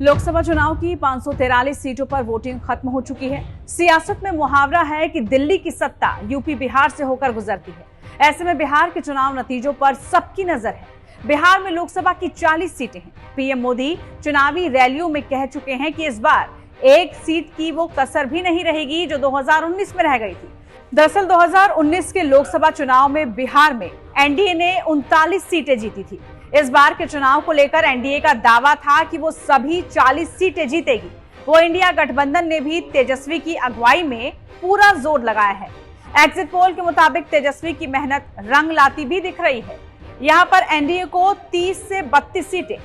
लोकसभा चुनाव की 543 सीटों पर वोटिंग खत्म हो चुकी है। सियासत में मुहावरा है कि दिल्ली की सत्ता यूपी बिहार से होकर गुजरती है। ऐसे में बिहार के चुनाव नतीजों पर सबकी नजर है। बिहार में लोकसभा की 40 सीटें हैं। पीएम मोदी चुनावी रैलियों में कह चुके हैं कि इस बार एक सीट की वो कसर भी नहीं रहेगी जो 2019 में रह गई थी। दरअसल 2019 के लोकसभा चुनाव में बिहार में एनडीए ने 39 सीटें जीती थी। इस बार के चुनाव को लेकर एनडीए का दावा था कि वो सभी 40 सीटें जीतेगी। वो इंडिया गठबंधन ने भी तेजस्वी की अगुवाई में पूरा जोर लगाया है। एग्जिट पोल के मुताबिक तेजस्वी की मेहनत रंग लाती भी दिख रही है। यहाँ पर एनडीए को 30 से 32 सीटें,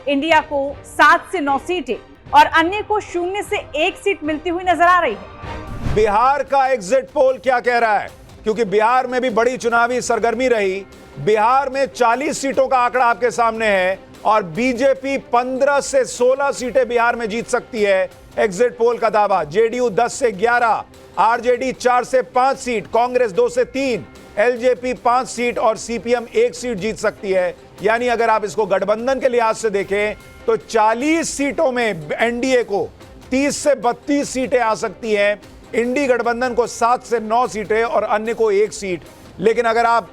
इंडिया को 7 से 9 सीटें और अन्य को 0 से 1 सीट मिलती हुई नजर आ रही है। बिहार का एग्जिट पोल क्या कह रहा है? क्योंकि बिहार में भी बड़ी चुनावी सरगर्मी रही। बिहार में 40 सीटों का आंकड़ा आपके सामने है और बीजेपी 15 से 16 सीटें बिहार में जीत सकती है। एग्जिट पोल का दावा। जेडीयू 10 से 11, आरजेडी 4 से 5 सीट, कांग्रेस 2 से 3, एलजेपी 5 सीट और सीपीएम 1 सीट जीत सकती है। यानी अगर आप इसको गठबंधन के लिहाज से देखें तो 40 सीटों में एनडीए को 30 से 32 सीटें आ सकती हैं, इंडी गठबंधन को 7 से 9 सीटें और अन्य को 1 सीट। लेकिन अगर आप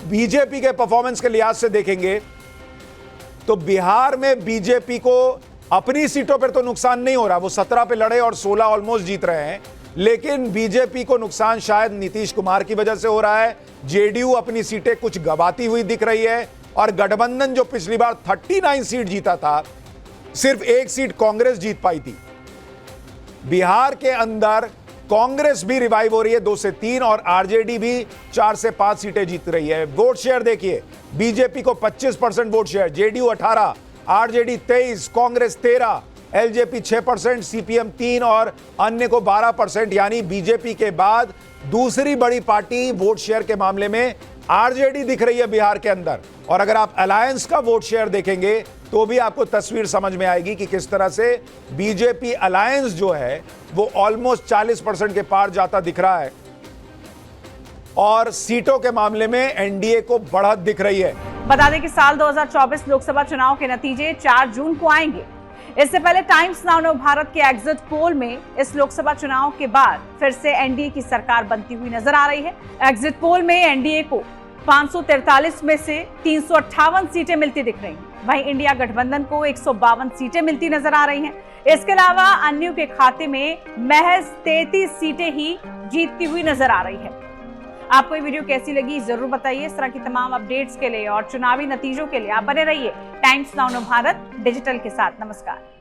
बीजेपी के परफॉर्मेंस के लिहाज से देखेंगे तो बिहार में बीजेपी को अपनी सीटों पर तो नुकसान नहीं हो रहा। वो 17 पे लड़े और 16 ऑलमोस्ट जीत रहे हैं, लेकिन बीजेपी को नुकसान शायद नीतीश कुमार की वजह से हो रहा है। जेडीयू अपनी सीटें कुछ गंवाती हुई दिख रही है और गठबंधन जो पिछली बार 39 सीट जीता था, सिर्फ 1 सीट कांग्रेस जीत पाई थी। बिहार के अंदर कांग्रेस भी रिवाइव हो रही है 2 से 3 और आरजेडी भी 4 से 5 सीटें जीत रही है। वोट शेयर देखिए, बीजेपी को 25% vote share, JDU 18, RJD 23, Congress 13, LJP 6%, CPM 3 और अन्य को 12%। यानी बीजेपी के बाद दूसरी बड़ी पार्टी वोट शेयर के मामले में आरजेडी दिख रही है बिहार के अंदर। और अगर आप अलायंस का वोट शेयर देखेंगे तो भी आपको तस्वीर समझ में आएगी कि किस तरह से बीजेपी अलायंस जो है वो ऑलमोस्ट 40% के पार जाता दिख रहा है और सीटों के मामले में एनडीए को बढ़त दिख रही है। बता दें कि साल 2024 लोकसभा चुनाव के नतीजे 4 जून को आएंगे। इससे पहले टाइम्स नाउ भारत के एग्जिट पोल में इस लोकसभा चुनाव के बाद फिर से एनडीए की सरकार बनती हुई नजर आ रही है। एग्जिट पोल में एनडीए को 543 में से 358 सीटें मिलती दिख रही हैं। वहीं इंडिया गठबंधन को 152 सीटें मिलती नजर आ रही हैं। इसके अलावा अन्य के खाते में महज 33 सीटें ही जीतती हुई नजर आ रही है। आपको ये वीडियो कैसी लगी जरूर बताइए। इस तरह की तमाम अपडेट्स के लिए और चुनावी नतीजों के लिए आप बने रहिए टाइम्स नाउ भारत डिजिटल के साथ। नमस्कार।